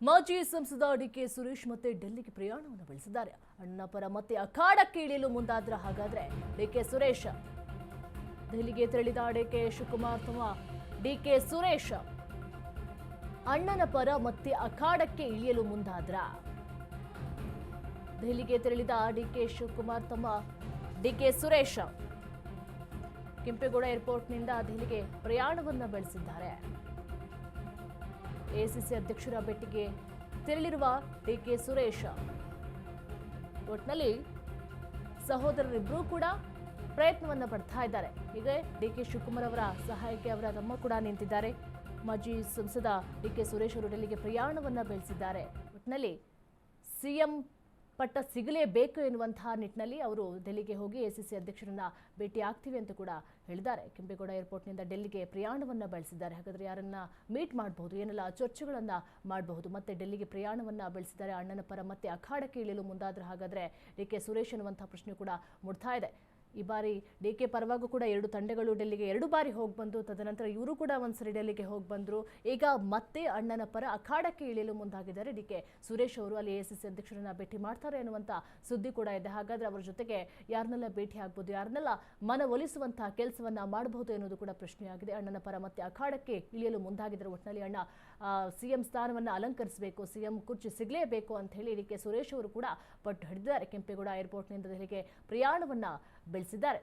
ಮಾಜಿ ಸಂಸದ ಡಿಕೆ ಸುರೇಶ್ ಮತ್ತೆ ಡೆಲ್ಲಿಗೆ ಪ್ರಯಾಣವನ್ನು ಬೆಳೆಸಿದ್ದಾರೆ. ಅಣ್ಣನ ಪರ ಮತ್ತೆ ಅಖಾಡಕ್ಕೆ ಇಳಿಯಲು ಮುಂದಾದ್ರ ಹಾಗಾದ್ರೆ ಡಿಕೆ ಸುರೇಶ್ ದೆಹಲಿಗೆ ತೆರಳಿದ ಡಿಕೆ ಶಿವಕುಮಾರ್ ತಮ್ಮ ಡಿಕೆ ಸುರೇಶ್ ಅಣ್ಣನ ಪರ ಮತ್ತೆ ಅಖಾಡಕ್ಕೆ ಇಳಿಯಲು ಮುಂದಾದ್ರ. ದೆಹಲಿಗೆ ತೆರಳಿದ ಡಿಕೆ ಶಿವಕುಮಾರ್ ತಮ್ಮ ಡಿಕೆ ಸುರೇಶ್ ಕೆಂಪೇಗೌಡ ಏರ್ಪೋರ್ಟ್ನಿಂದ ದೆಹಲಿಗೆ ಪ್ರಯಾಣವನ್ನು ಬೆಳೆಸಿದ್ದಾರೆ. ಎಸಿಸಿ ಅಧ್ಯಕ್ಷರ ಭೇಟಿಗೆ ತೆರಳಿರುವ ಡಿಕೆ ಸುರೇಶ್ ಒಟ್ನಲ್ಲಿ ಸಹೋದರರಿಬ್ಬರೂ ಕೂಡ ಪ್ರಯತ್ನವನ್ನ ಪಡ್ತಾ ಇದ್ದಾರೆ. ಹೀಗೆ ಡಿಕೆ ಶಿವಕುಮಾರ್ ಅವರ ಸಹಾಯಕ್ಕೆ ಅವರ ತಮ್ಮ ಕೂಡ ನಿಂತಿದ್ದಾರೆ. ಮಾಜಿ ಸಂಸದ ಡಿಕೆ ಸುರೇಶ್ ಅವರು ಡೆಲ್ಲಿಗೆ ಪ್ರಯಾಣವನ್ನ ಬೆಳೆಸಿದ್ದಾರೆ. ಒಟ್ನಲ್ಲಿ ಸಿಎಂ ಪಟ್ಟ ಸಿಗಲೇಬೇಕು ಎನ್ನುವಂತಹ ನಿಟ್ಟಿನಲ್ಲಿ ಅವರು ಡೆಲ್ಲಿಗೆ ಹೋಗಿ ಎಸಿಸಿ ಅಧ್ಯಕ್ಷರನ್ನ ಭೇಟಿ ಆಗ್ತೀವಿ ಅಂತ ಕೂಡ ಹೇಳಿದ್ದಾರೆ. ಕೆಂಪೇಗೌಡ ಏರ್ಪೋರ್ಟ್ನಿಂದ ಡೆಲ್ಲಿಗೆ ಪ್ರಯಾಣವನ್ನ ಬೆಳೆಸಿದ್ದಾರೆ. ಹಾಗಾದ್ರೆ ಯಾರನ್ನ ಮೀಟ್ ಮಾಡಬಹುದು, ಏನೆಲ್ಲ ಚರ್ಚೆಗಳನ್ನ ಮಾಡಬಹುದು, ಮತ್ತೆ ಡೆಲ್ಲಿಗೆ ಪ್ರಯಾಣವನ್ನ ಬೆಳೆಸಿದ್ದಾರೆ. ಅಣ್ಣನ ಪರ ಮತ್ತೆ ಅಖಾಡಕ್ಕೆ ಇಳಿಯಲು ಮುಂದಾದ್ರೆ ಹಾಗಾದ್ರೆ ಡಿಕೆ ಸುರೇಶ್ ಎನ್ನುವಂತಹ ಪ್ರಶ್ನೆ ಕೂಡ ಮೂಡ್ತಾ ಇದೆ. ಈ ಬಾರಿ ಡಿಕೆ ಪರವಾಗೂ ಕೂಡ ಎರಡು ತಂಡಗಳು ಡೆಲ್ಲಿಗೆ 2 ಬಾರಿ ಹೋಗಿ ಬಂದು ತದನಂತರ ಇವರು ಕೂಡ ಒಂದ್ಸರಿ ಡೆಲ್ಲಿಗೆ ಹೋಗಿ ಬಂದ್ರು. ಈಗ ಮತ್ತೆ ಅಣ್ಣನ ಪರ ಅಖಾಡಕ್ಕೆ ಇಳಿಯಲು ಮುಂದಾಗಿದ್ದಾರೆ ಡಿಕೆ ಸುರೇಶ್ ಅವರು. ಅಲ್ಲಿ ಎಸಿಸಿ ಅಧ್ಯಕ್ಷರನ್ನ ಭೇಟಿ ಮಾಡ್ತಾರೆ ಅನ್ನುವಂಥ ಸುದ್ದಿ ಕೂಡ ಇದೆ. ಹಾಗಾದ್ರೆ ಅವರ ಜೊತೆಗೆ ಯಾರನ್ನೆಲ್ಲ ಭೇಟಿ ಆಗ್ಬೋದು, ಯಾರನ್ನೆಲ್ಲ ಮನವೊಲಿಸುವಂತಹ ಕೆಲಸವನ್ನ ಮಾಡಬಹುದು ಎನ್ನುವುದು ಕೂಡ ಪ್ರಶ್ನೆಯಾಗಿದೆ. ಅಣ್ಣನ ಪರ ಮತ್ತೆ ಅಖಾಡಕ್ಕೆ ಇಳಿಯಲು ಮುಂದಾಗಿದ್ದಾರೆ. ಒಟ್ಟಿನಲ್ಲಿ ಅಣ್ಣ ಸಿಎಂ ಸ್ಥಾನವನ್ನ ಅಲಂಕರಿಸಬೇಕು, ಸಿಎಂ ಕುರ್ಚಿ ಸಿಗಲೇಬೇಕು ಅಂತ ಹೇಳಿ ಡಿಕೆ ಸುರೇಶ್ ಅವರು ಕೂಡ ಪಟ್ಟು ಹಿಡಿದಿದ್ದಾರೆ. ಕೆಂಪೇಗೌಡ ಏರ್ಪೋರ್ಟ್ನಿಂದ ದೆಹಲಿಗೆ ಪ್ರಯಾಣವನ್ನ ಬೆಳೆಸಿದ್ದಾರೆ.